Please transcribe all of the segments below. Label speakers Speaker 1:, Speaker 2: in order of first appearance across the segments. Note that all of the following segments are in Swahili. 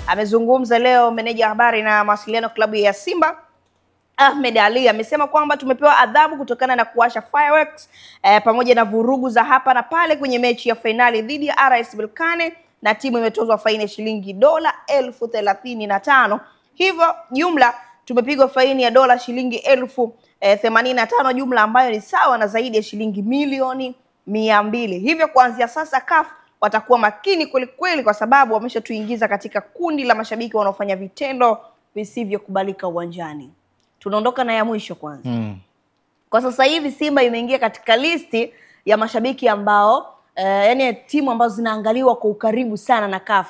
Speaker 1: Amezungumza leo meneja habari na mawasiliano klabu ya Simba Ahmed Ali amesema kwamba tumepewa adhabu kutokana na kuwasha fireworks pamoja na vurugu za hapa na pale kwenye mechi ya fainali dhidi ya RS Berkane, na timu imetozwa faini ya shilingi dola 35,000. Hivyo jumla tumepigwa faini ya dola shilingi 85,000 jumla, ambayo ni sawa na zaidi ya shilingi milioni 200. Hivyo kuanzia sasa CAF watakuwa makini kweli kwa sababu wameshatuingiza katika kundi la mashabiki wanaofanya vitendo visivyokubalika uwanjani. Tunaondoka na ya mwisho kwanza. Kwa sasa hivi Simba imeingia katika listi ya mashabiki ambao yani timu ambazo zinaangaliwa kwa ukaribu sana na CAF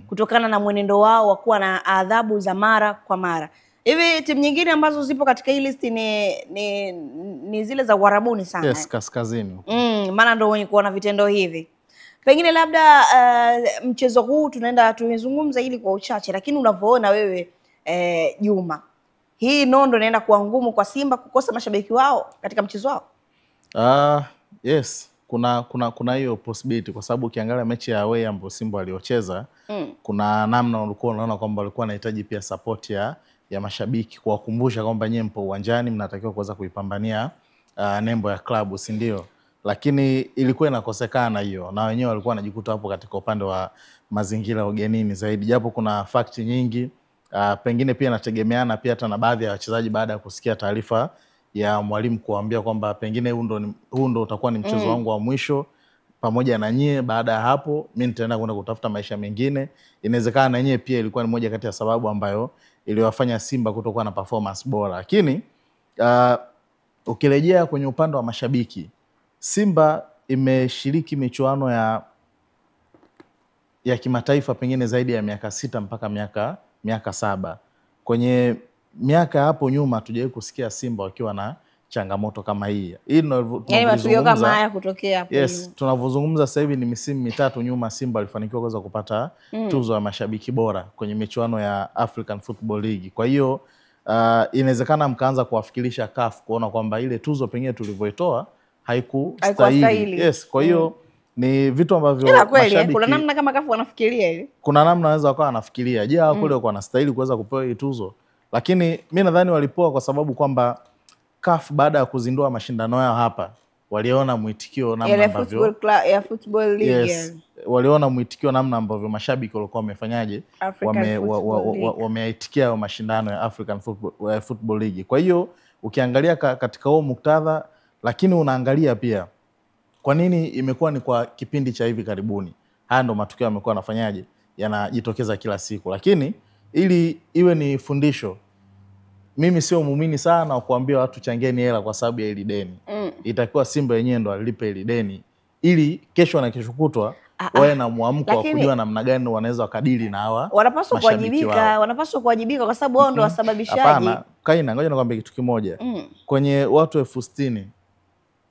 Speaker 1: kutokana na mwenendo wao wa kuwa na adhabu za mara kwa mara. Hivi timu nyingine ambazo zipo katika hii listi ni zile za Uarabuni sana.
Speaker 2: Yes, kaskazini.
Speaker 1: Maana ndio wenye kuona vitendo hivi. Pengine labda mchezo huu tunaenda tumezungumza hili kwa uchache, lakini unavyoona wewe Juma, hii nondo inaenda kuwa ngumu kwa Simba kukosa mashabiki wao katika mchezo wao?
Speaker 2: Yes, kuna hiyo possibility kwa sababu ukiangalia mechi ya away ambayo Simba waliocheza, kuna namna ulikuwa unaona kwamba walikuwa wanahitaji pia support ya mashabiki kuwakumbusha kwamba nyinyi mpo uwanjani, mnatakiwa kuweza kuipambania nembo ya klabu, si ndio? Lakini ilikuwa inakosekana hiyo, na wenyewe walikuwa wanajikuta hapo katika upande wa mazingira ugenini zaidi, japo kuna fact nyingi. Pengine pia inategemeana pia hata na baadhi ya wachezaji baada ya kusikia taarifa ya mwalimu kuambia kwamba pengine huu ndo utakuwa ni mchezo wangu wa mwisho pamoja na nyie, baada ya hapo mimi nitaenda kwenda kutafuta maisha mengine. Inawezekana na nyie pia ilikuwa ni moja kati ya sababu ambayo iliwafanya Simba kutokuwa na performance bora. Lakini ukirejea kwenye upande wa mashabiki, Simba imeshiriki michuano ya kimataifa pengine zaidi ya miaka 6 mpaka miaka 7. Kwenye miaka hapo nyuma hatujawahi kusikia Simba wakiwa na changamoto kama hii. Hii
Speaker 1: matukio kama haya kutokea hapo.
Speaker 2: Yes, tunavyozungumza sasa hivi ni misimu mitatu nyuma Simba alifanikiwa kuweza kupata tuzo ya mashabiki bora kwenye michuano ya African Football League. Kwa hiyo inawezekana mkaanza kuwafikirisha CAF kuona kwamba ile tuzo pengine tulivyoitoa haikustahili. Yes, kwa hiyo ni vitu ambavyo
Speaker 1: mashabiki kuna namna kama CAF wanafikiria hivi.
Speaker 2: Kuna namna wanaweza wakawa wanafikiria, je, hao kule kwa wanastahili kuweza kupewa hii tuzo? Lakini mimi nadhani walipoa kwa sababu kwamba CAF baada ya kuzindua mashindano yao hapa waliona muitikio namna ambavyo
Speaker 1: football league.
Speaker 2: Yes, waliona muitikio namna ambavyo mashabiki walikuwa wamefanyaje, wameitikia mashindano ya African Football League. Kwa hiyo ukiangalia katika huo muktadha, lakini unaangalia pia kwa nini imekuwa ni kwa kipindi cha hivi karibuni. Haya ndo matukio yamekuwa yanafanyaje, yanajitokeza kila siku. Lakini ili iwe ni fundisho, mimi sio muumini sana wa kuambia watu changeni hela kwa sababu ya ile deni. Itakuwa Simba yenyewe ndo alipe ile deni ili kesho na kesho kutwa wawe na muamko wa kujua namna gani wanaweza wakadili na hawa.
Speaker 1: Wanapaswa kuwajibika kwa sababu wao ndo wasababishaji.
Speaker 2: Hapana, Kaina, ngoja nikwambie kitu kimoja. Kwenye watu 60,000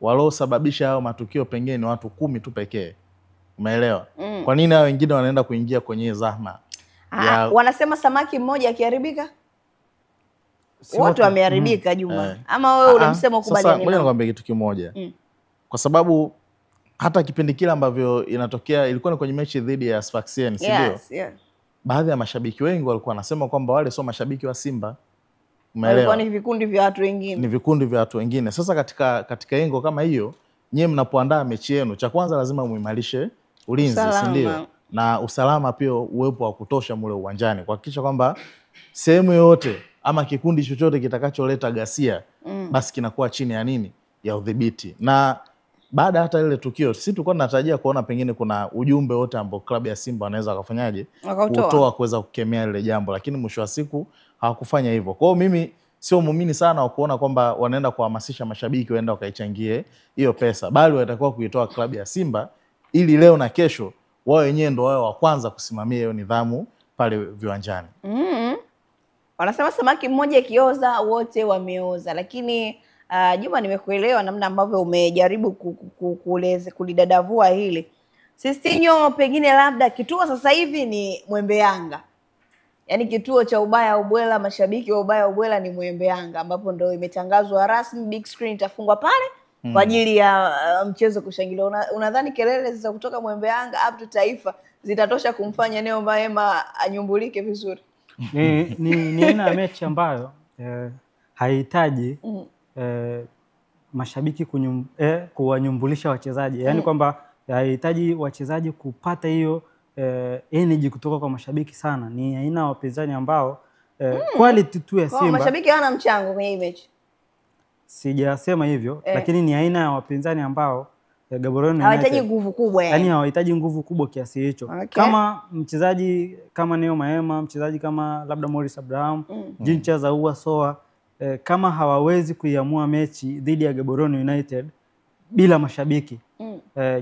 Speaker 2: waliosababisha hao matukio pengine ni watu 10 tu pekee. Umeelewa? Kwa nini hao wengine wanaenda kuingia kwenye zahma?
Speaker 1: Wanasema samaki mmoja akiharibika wote wameharibika, Juma. Ama wewe ule msemo ukubaliani?
Speaker 2: Sasa ngoja nikwambie kitu kimoja. Kwa sababu hata kipindi kile ambavyo inatokea ilikuwa ni kwenye mechi dhidi ya Sfaxien, si ndio?
Speaker 1: Yes.
Speaker 2: Baadhi ya mashabiki wengi walikuwa wanasema kwamba wale sio mashabiki wa Simba. Umeelewa?
Speaker 1: Ni vikundi vya watu wengine.
Speaker 2: Ni vikundi vya watu wengine. Sasa katika engo kama hiyo, nyie mnapoandaa mechi yenu, cha kwanza lazima muimarishe ulinzi, si ndio? Na usalama pia uwepo wa kutosha mule uwanjani, kuhakikisha kwamba sehemu yote ama kikundi chochote kitakacholeta ghasia basi kinakuwa chini ya nini, ya udhibiti. Na baada hata ile tukio sisi tulikuwa tunatarajia kuona pengine kuna ujumbe wote ambao klabu ya Simba wanaweza kufanyaje kutoa kuweza kukemea ile jambo, lakini mwisho wa siku hawakufanya hivyo. Kwa hiyo mimi sio muumini sana wa kuona kwamba wanaenda kuhamasisha mashabiki waenda wakaichangie hiyo pesa, bali watakuwa kuitoa klabu ya Simba ili leo na kesho wao wenyewe ndio wao wa kwanza kusimamia hiyo nidhamu pale viwanjani.
Speaker 1: Wanasema samaki mmoja kioza wote wameoza, lakini Juma, nimekuelewa namna ambavyo umejaribu kulidadavua hili. Sistinyo, pengine labda kituo sasa hivi ni Mwembe Yanga. Yaani kituo cha ubaya ubwela, mashabiki wa ubaya ubwela ni Mwembe Yanga, ambapo ndio imetangazwa rasmi big screen itafungwa pale kwa ajili ya mchezo kushangilia. Unadhani kelele za kutoka Mwembe Yanga up to Taifa zitatosha kumfanya Neo Maema anyumbulike vizuri?
Speaker 3: Ni aina ya mechi ambayo haihitaji mashabiki kuwanyumbulisha wachezaji, yaani kwamba haihitaji wachezaji kupata hiyo energy kutoka kwa mashabiki sana. Ni aina ya wapinzani ambao quality tu ya Simba.
Speaker 1: Mashabiki hawana mchango kwenye hii mechi.
Speaker 3: Sijasema hivyo, lakini ni aina ya wapinzani ambao Gaborone
Speaker 1: hawahitaji nguvu kubwa
Speaker 3: yani hawahitaji nguvu kubwa kiasi hicho.
Speaker 1: Okay.
Speaker 3: Kama mchezaji kama Neo Maema, mchezaji kama labda Morris Abraham, Jean Ahoua Soa, kama hawawezi kuiamua mechi dhidi ya Gaborone United bila mashabiki,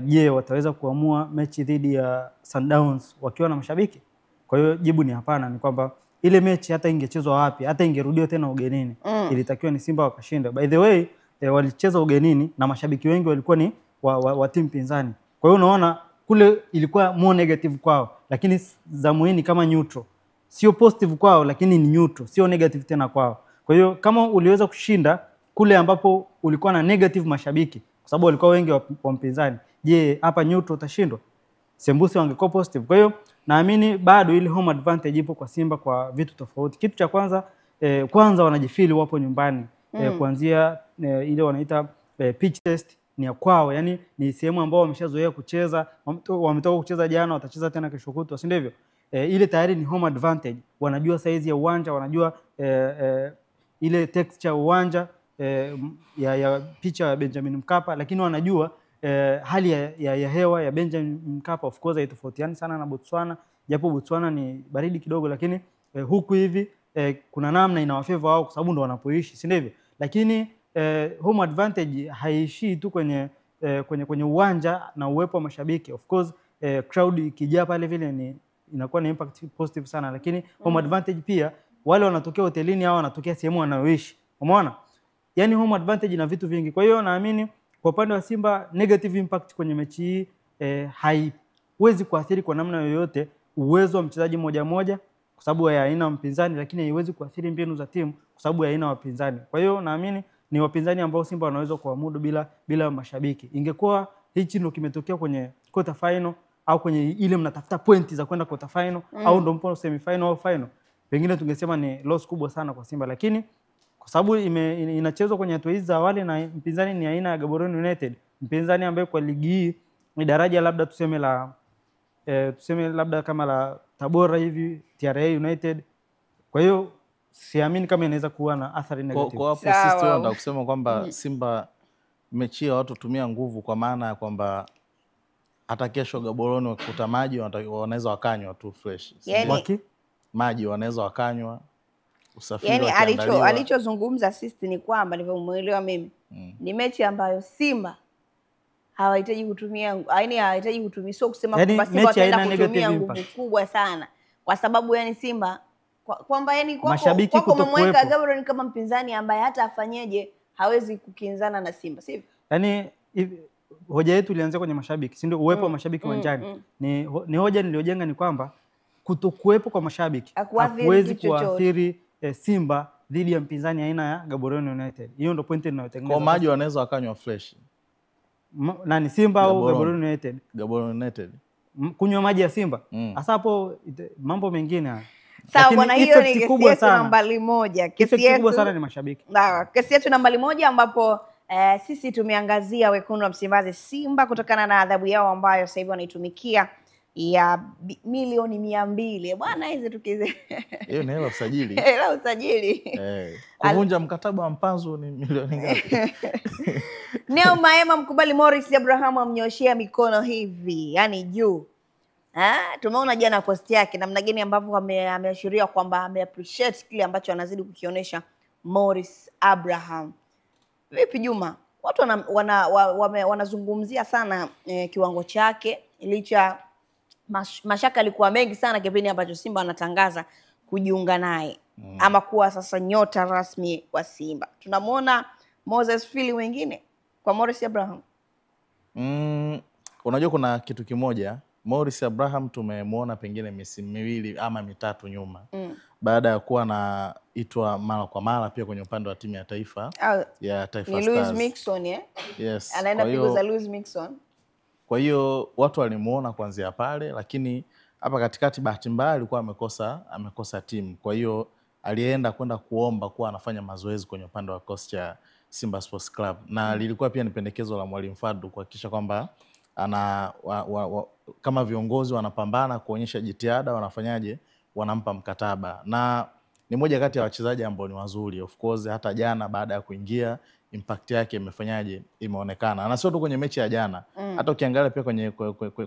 Speaker 3: je, wataweza kuamua mechi dhidi ya Sundowns wakiwa na mashabiki? Kwa hiyo jibu ni hapana. Ni kwamba ile mechi hata ingechezwa wapi, hata ingerudiwa tena ugenini, ilitakiwa ni Simba wakashinda. By the way, walicheza ugenini na mashabiki wengi walikuwa ni wa timu pinzani. Kwa hiyo unaona kule ilikuwa more negative kwao, lakini zamu hii kama neutral. Sio positive kwao, lakini ni neutral, sio negative tena kwao. Kwa hiyo kama uliweza kushinda kule ambapo ulikuwa na negative mashabiki, kwa sababu walikuwa wengi wa mpinzani, je, hapa neutral utashindwa? Sembusi wangekuwa positive. Kwa hiyo naamini bado ile home advantage ipo kwa Simba kwa vitu tofauti. Kitu cha kwanza, kwanza wanajifili wapo nyumbani. Kuanzia ile wanaita pitch test ni ya kwao, yani ni sehemu ambao wameshazoea kucheza, wametoka kucheza jana, watacheza tena kesho kutwa, si ndivyo? Ile tayari ni home advantage. Wanajua size ya uwanja, wanajua ile texture ya uwanja, ya picha ya Benjamin Mkapa, lakini wanajua hali ya hewa ya Benjamin Mkapa of course haitofautiani sana na Botswana, japo Botswana ni baridi kidogo, lakini huku hivi kuna namna inawafavor wao kwa sababu ndo wanapoishi, si ndivyo? Lakini home advantage haishii tu kwenye uwanja na uwepo wa mashabiki. Of course crowd ikijaa pale vile inakuwa na impact positive sana, lakini home advantage pia wale wanatokea hotelini au wanatokea sehemu wanaoishi. Umeona? Yani home advantage na vitu vingi. Kwa hiyo naamini kwa upande wa Simba negative impact kwenye mechi hii haiwezi kuathiri kwa namna yoyote uwezo wa mchezaji moja kwa sababu ya aina mpinzani, lakini haiwezi kuathiri mbinu za timu kwa sababu ya aina wapinzani. Kwa hiyo naamini ni wapinzani ambao Simba wanaweza kuamudu bila mashabiki. Ingekuwa hichi ndio kimetokea kwenye quarter final au kwenye ile mnatafuta pointi za kwenda quarter final au ndio mpo semi final au final, pengine tungesema ni loss kubwa sana kwa Simba, lakini kwa sababu inachezwa kwenye hatua hizi za awali na mpinzani ni aina ya Gaborone United, mpinzani ambaye kwa ligi hii ni daraja labda tuseme labda kama la Tabora hivi, TRA United. Kwa hiyo siamini kama inaweza kuwa na athari negative.
Speaker 2: Kwa hapo sisi tunataka kusema kwamba Simba mechi ya watu tumia nguvu, kwa maana ya kwamba hata kesho Gaborone wakikuta maji wanaweza wakanywa tu fresh.
Speaker 1: Yani,
Speaker 2: maji wanaweza wakanywa. Usafiri
Speaker 1: yani alichozungumza assist ni kwamba nilivyomuelewa mimi ni mechi ambayo Simba hawahitaji kutumia, yani hawahitaji kutumia, sio kusema kwamba Simba wataenda kutumia nguvu kubwa sana, kwa sababu yani Simba kwamba yani kwako umemweka Gaborone kama mpinzani ambaye hata afanyeje hawezi kukinzana na Simba, sivyo?
Speaker 3: Yani hoja yetu ilianzia kwenye mashabiki, si ndio? Uwepo wa mashabiki uwanjani ni hoja niliyojenga, ni kwamba kutokuwepo kwa mashabiki hakuwezi kuathiri Simba dhidi ya mpinzani aina ya Gaborone United. Hiyo ndio point ninayotengeneza.
Speaker 2: Kwa maji wanaweza wakanywa fresh.
Speaker 3: Nani, Simba au Gaborone United?
Speaker 2: Gaborone United.
Speaker 3: Kunywa maji ya Simba. Hasa hapo mambo mengine haya.
Speaker 1: Sawa bwana, hiyo ni kesi yetu nambari 1.
Speaker 3: Kesi yetu kubwa sana ni mashabiki.
Speaker 1: Kesi yetu nambari 1 ambapo sisi tumeangazia wekundu wa Msimbazi Simba kutokana na adhabu yao ambayo sasa hivi wanaitumikia ya milioni 200. Bwana hizi tukize.
Speaker 2: Hiyo ni hela usajili.
Speaker 1: Hela usajili.
Speaker 2: Kuvunja mkataba wa Mpanzu ni milioni ngapi?
Speaker 1: Neo Maema mkubali Morris Abraham amnyoshia mikono hivi, yani juu. Tumeona jana post yake namna gani ambavyo ameashiria kwamba ameappreciate kile ambacho anazidi kukionyesha Morris Abraham. Vipi Juma? Watu wanazungumzia sana kiwango chake, licha mashaka alikuwa mengi sana kipindi ambacho Simba anatangaza kujiunga naye ama kuwa sasa nyota rasmi wa Simba. Tunamuona Moses Fili wengine kwa Morris Abraham.
Speaker 2: Unajua kuna kitu kimoja, Morris Abraham tumemuona pengine misimu 2 ama 3 nyuma. baada ya kuwa anaitwa mara kwa mara pia kwenye upande wa timu ya taifa ya Taifa
Speaker 1: ni
Speaker 2: Stars.
Speaker 1: Louis Mixon
Speaker 2: Yes.
Speaker 1: Anaenda pigo za Louis Mixon.
Speaker 2: Kwa hiyo watu walimuona kuanzia pale, lakini hapa katikati bahati mbaya alikuwa amekosa timu. Kwa hiyo alienda kwenda kuomba kuwa anafanya mazoezi kwenye upande wa kocha cha Simba Sports Club, na lilikuwa pia ni pendekezo la Mwalimu Fadlu kuhakikisha kwamba kama viongozi wanapambana kuonyesha jitihada, wanafanyaje, wanampa mkataba. Na ni moja kati ya wachezaji ambao ni wazuri. Of course hata jana baada ya kuingia impact yake imefanyaje, imeonekana. Na sio tu kwenye mechi ya jana, hata ukiangalia pia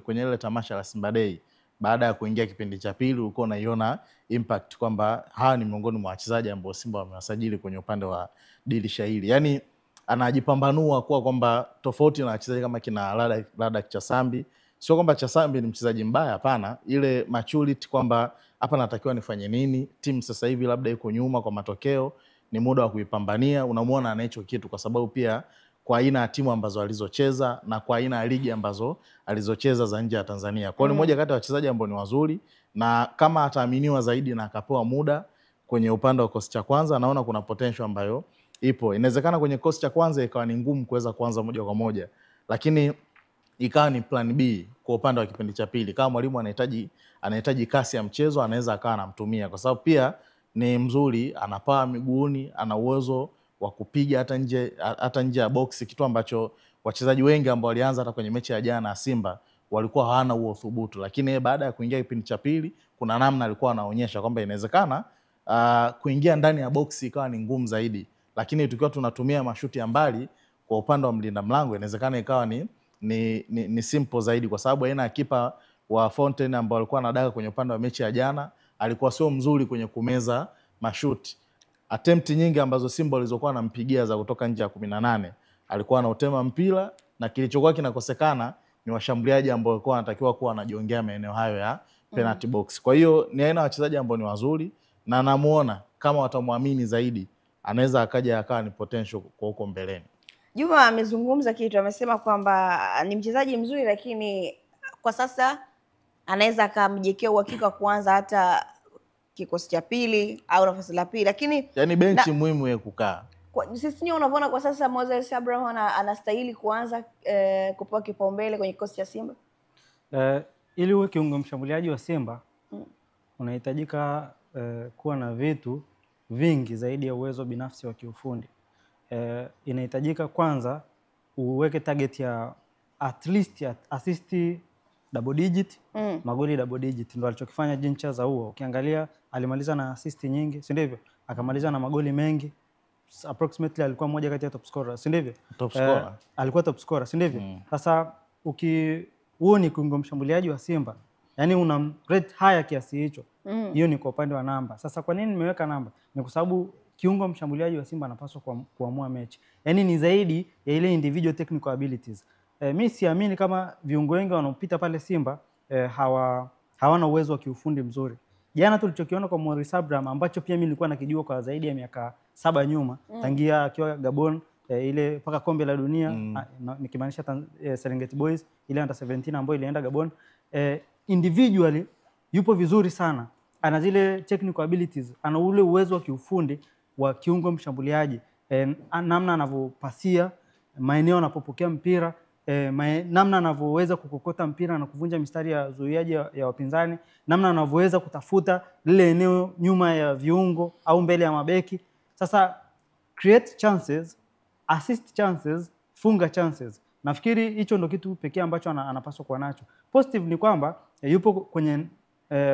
Speaker 2: kwenye ile tamasha la Simba Day baada ya kuingia kipindi cha pili ulikuwa unaiona impact kwamba hawa ni miongoni mwa wachezaji ambao Simba wamewasajili kwenye upande wa dirisha hili. Yaani anajipambanua kuwa kwamba tofauti na wachezaji kama kina Lada Chasambi. Sio kwamba Chasambi ni mchezaji mbaya, hapana. Ile maturity kwamba hapa natakiwa nifanye nini, timu sasa hivi labda iko nyuma kwa matokeo, ni muda wa kuipambania. Unamuona ana hicho kitu kwa sababu pia kwa aina ya timu ambazo alizocheza na kwa aina ya ligi ambazo alizocheza za nje ya Tanzania. Kwa hiyo ni moja kati ya wachezaji ambao ni wazuri, na kama ataaminiwa zaidi na akapewa muda kwenye upande wa kikosi cha kwanza, naona kuna potential ambayo ipo. Inawezekana kwenye kikosi cha kwanza ikawa ni ngumu kuweza kuanza moja kwa moja, lakini ikawa ni plan B kwa upande wa kipindi cha pili. Kama mwalimu anahitaji kasi ya mchezo, anaweza akawa anamtumia kwa sababu pia ni mzuri, anapaa miguuni, ana uwezo wa kupiga hata nje ya box, kitu ambacho wachezaji wengi ambao walianza hata kwenye mechi ya jana Simba walikuwa hawana huo thubutu. Lakini baada ya kuingia kipindi cha pili kuna namna alikuwa anaonyesha kwamba inawezekana kuingia ndani ya box ikawa ni ngumu zaidi, lakini tukiwa tunatumia mashuti ya mbali kwa upande wa mlinda mlango inawezekana ikawa ni simple zaidi, kwa sababu aina ya kipa wa Fountain ambao alikuwa anadaka kwenye upande wa mechi ya jana alikuwa sio mzuri kwenye kumeza mashuti. Attempt nyingi ambazo Simba walizokuwa anampigia za kutoka nje ya 18 alikuwa anautema mpira, na kilichokuwa kinakosekana ni washambuliaji ambao walikuwa wanatakiwa kuwa wanajiongea maeneo hayo ya penalty box. Kwa hiyo ni aina ya wachezaji ambao ni wazuri, na namuona kama watamwamini zaidi anaweza akawa ni potential kwa huko mbeleni.
Speaker 1: Juma amezungumza kitu, amesema kwamba ni mchezaji mzuri lakini kwa sasa anaweza akamjekea uhakika kuanza hata kikosi cha pili au nafasi la pili, lakini
Speaker 2: yani benchi muhimu ya kukaa.
Speaker 1: Sisi ndio unavyoona kwa sasa Moses Abraham anastahili kuanza kupewa kipaumbele kwenye kikosi cha Simba.
Speaker 3: Ili uwe kiungo mshambuliaji wa Simba unahitajika kuwa na vitu vingi zaidi ya uwezo binafsi wa kiufundi. Inahitajika kwanza uweke target ya at least assist double digit, magoli double digit. Ndio alichokifanya Jean Charles Ahoua. Ukiangalia alimaliza na assist nyingi, si ndivyo? Akamaliza na magoli mengi. Approximately alikuwa mmoja kati ya top scorer, si ndivyo?
Speaker 2: Top scorer.
Speaker 3: Alikuwa top scorer, si ndivyo? Sasa huo ni kiungo mshambuliaji wa Simba, yani una rate higher kiasi hicho. Hiyo ni kwa upande wa namba. Sasa kwa nini nimeweka namba? Ni kwa sababu kiungo mshambuliaji wa Simba anapaswa kuamua mechi. Yani ni zaidi ya ile individual technical abilities. Mimi siamini kama viungo wengi wanaopita pale Simba hawana uwezo wa kiufundi mzuri. Jana tulichokiona kwa Morris Abraham ambacho pia mimi nilikuwa nakijua kwa zaidi ya miaka 7 nyuma, tangia akiwa Gabon ile paka kombe la dunia, nikimaanisha Serengeti Boys ile under 17 ambayo ilienda Gabon. Individually yupo vizuri sana. Ana zile technical abilities, ana ule uwezo wa kiufundi wa kiungo mshambuliaji. Namna anavyopasia, maeneo anapopokea mpira, namna anavyoweza kukokota mpira na kuvunja mistari ya zuiaji ya wapinzani, namna anavyoweza kutafuta lile eneo nyuma ya viungo au mbele ya mabeki. Sasa create chances, assist chances, funga chances. Nafikiri hicho ndo kitu pekee ambacho anapaswa kuwa nacho. Positive ni kwamba yupo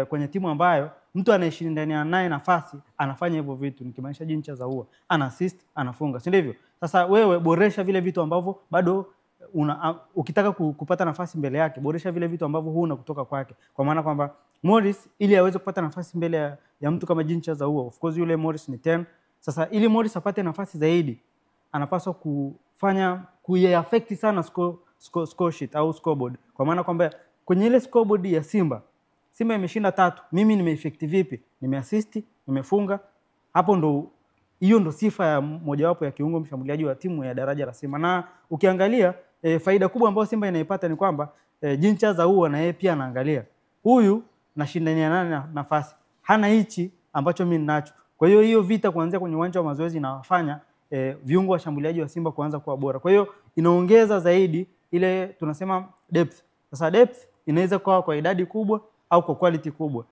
Speaker 3: kwenye timu ambayo mtu anayeshindania naye nafasi anafanya hivyo vitu, nikimaanisha Jean Charles Ahoua, ana assist, anafunga, si ndivyo? Sasa wewe boresha vile vitu ambavyo bado ukitaka kupata nafasi mbele yake, boresha vile vitu ambavyo huna kutoka kwake. Kwa maana kwamba Morris ili aweze kupata nafasi mbele ya mtu kama Jean Charles Ahoua, of course yule Morris ni 10. Sasa ili Morris apate nafasi zaidi, anapaswa kuiaffect sana score sheet au scoreboard. Kwa maana kwamba kwenye ile scoreboard ya Simba imeshinda 3, mimi nimeeffect vipi? Nimeassist, nimefunga. Hiyo ndo sifa ya mojawapo ya kiungo mshambuliaji wa timu ya daraja la Simba. Na ukiangalia faida kubwa ambayo Simba inaipata ni kwamba Jean Charles Ahoua na yeye pia anaangalia huyu nashindania nani nafasi. Hana hichi ambacho mimi ninacho. Kwa hiyo hiyo vita kuanzia kwenye uwanja wa mazoezi inawafanya viungo washambuliaji wa Simba kuanza kuwa bora. Kwa hiyo inaongeza zaidi ile tunasema depth. Sasa depth inaweza kuwa kwa idadi kubwa au kwa quality kubwa.